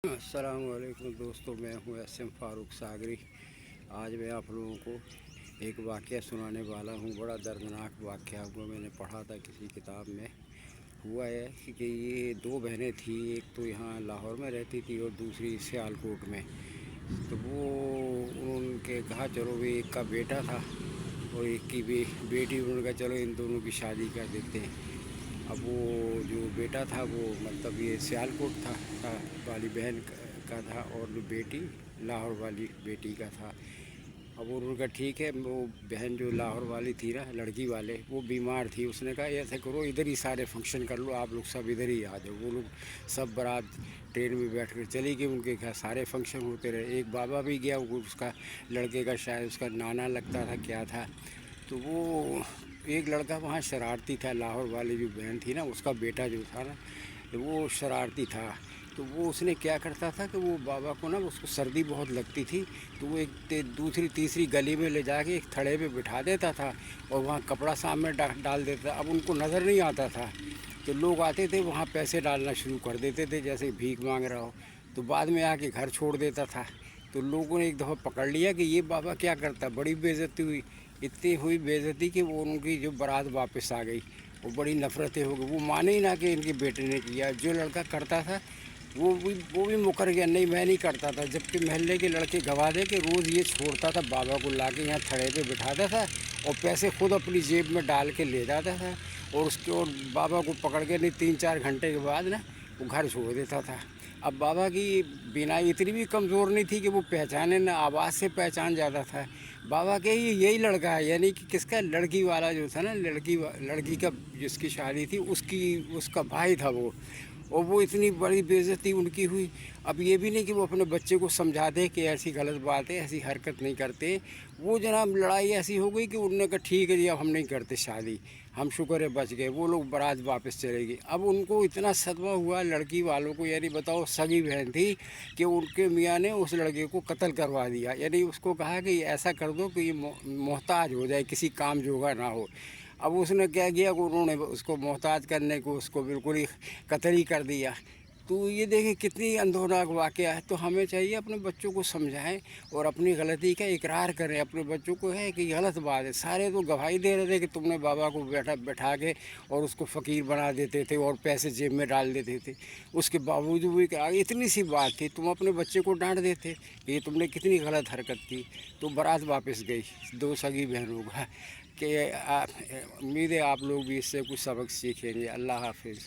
अस्सलाम वालेकुम दोस्तों, मैं हूँ एस.एम. फ़ारूक सागरी। आज मैं आप लोगों को एक वाक़या सुनाने वाला हूँ। बड़ा दर्दनाक वाक़या हुआ, मैंने पढ़ा था किसी किताब में। हुआ है कि ये दो बहनें थी, एक तो यहाँ लाहौर में रहती थी और दूसरी सियालकोट में। तो वो उनके कहा चलो भी एक का बेटा था और एक की बेटी। उन्होंने कहा चलो इन दोनों की शादी कर देते हैं। अब वो जो बेटा था वो मतलब ये सियालकोट था वाली बहन का था और जो बेटी लाहौर वाली बेटी का था। अब उन्होंने कहा ठीक है। वो बहन जो लाहौर वाली थी ना, लड़की वाले, वो बीमार थी। उसने कहा ऐसे करो, इधर ही सारे फंक्शन कर लो, आप लोग सब इधर ही आ जाओ। वो लोग सब बारात ट्रेन में बैठ कर चली गई। उनके घर सारे फंक्शन होते रहे। एक बाबा भी गया, वो उसका लड़के का शायद उसका नाना लगता था क्या था। तो वो एक लड़का वहाँ शरारती था, लाहौर वाली जो बहन थी ना, उसका बेटा जो था ना, तो वो शरारती था। तो वो उसने क्या करता था कि वो बाबा को ना, उसको सर्दी बहुत लगती थी, तो वो एक दूसरी तीसरी गली में ले जाके एक थड़े पे बिठा देता था और वहाँ कपड़ा सामने डाल देता। अब उनको नज़र नहीं आता था, तो लोग आते थे वहाँ पैसे डालना शुरू कर देते थे, जैसे भीख मांग रहा हो। तो बाद में आके घर छोड़ देता था। तो लोगों ने एक दफ़ा पकड़ लिया कि ये बाबा क्या करता। बड़ी बेइज्जती हुई, इतनी हुई बेइज्जती कि वो उनकी जो बारात वापस आ गई। वो बड़ी नफ़रतें हो गई। वो माने ही ना कि इनके बेटे ने किया। जो लड़का करता था वो भी मुकर गया, नहीं मैं नहीं करता था। जबकि मोहल्ले के लड़के गवाह दे कि रोज़ ये छोड़ता था बाबा को, ला के यहाँ थड़े पे बिठाता था और पैसे खुद अपनी जेब में डाल के ले जाता था। और बाबा को पकड़ के नहीं 3-4 घंटे के बाद ना वो घर छोड़ देता था। अब बाबा की बीनाई इतनी भी कमज़ोर नहीं थी कि वो पहचाने ना, आवाज़ से पहचान जाता था। बाबा के यही लड़का है, यानी कि किसका, लड़की वाला जो था ना, लड़की का जिसकी शादी थी उसका भाई था वो। और वो इतनी बड़ी बेइज्जती उनकी हुई। अब ये भी नहीं कि वो अपने बच्चे को समझा दे कि ऐसी गलत बात है, ऐसी हरकत नहीं करते। वो जनाब लड़ाई ऐसी हो गई कि उन्होंने कहा ठीक है जी, अब हम नहीं करते शादी, हम शुक्र है बच गए। वो लोग बारात वापस चले गए। अब उनको इतना सदमा हुआ लड़की वालों को, यानी बताओ सगी बहन थी, कि उनके मियाँ ने उस लड़के को कत्ल करवा दिया। यानी उसको कहा कि ऐसा कर दो कि ये मोहताज हो जाए, किसी काम जोगा ना हो। अब उसने क्या किया कि उन्होंने उसको मोहताज करने को उसको बिल्कुल ही कत्ल ही कर दिया। तो ये देखें कितनी अंदोनाक वाक़या है। तो हमें चाहिए अपने बच्चों को समझाएं और अपनी गलती का इकरार करें। अपने बच्चों को है कि गलत बात है। सारे तो गवाही दे रहे थे कि तुमने बाबा को बैठा के और उसको फ़कीर बना देते थे और पैसे जेब में डाल देते थे। उसके बावजूद भी इतनी सी बात थी, तुम अपने बच्चे को डांट देते कि ये तुमने कितनी गलत हरकत की। तो बारात वापस गई दो सगी बहनों का। कि उम्मीद है आप लोग भी इससे कुछ सबक सीखेंगे। अल्लाह हाफिज़।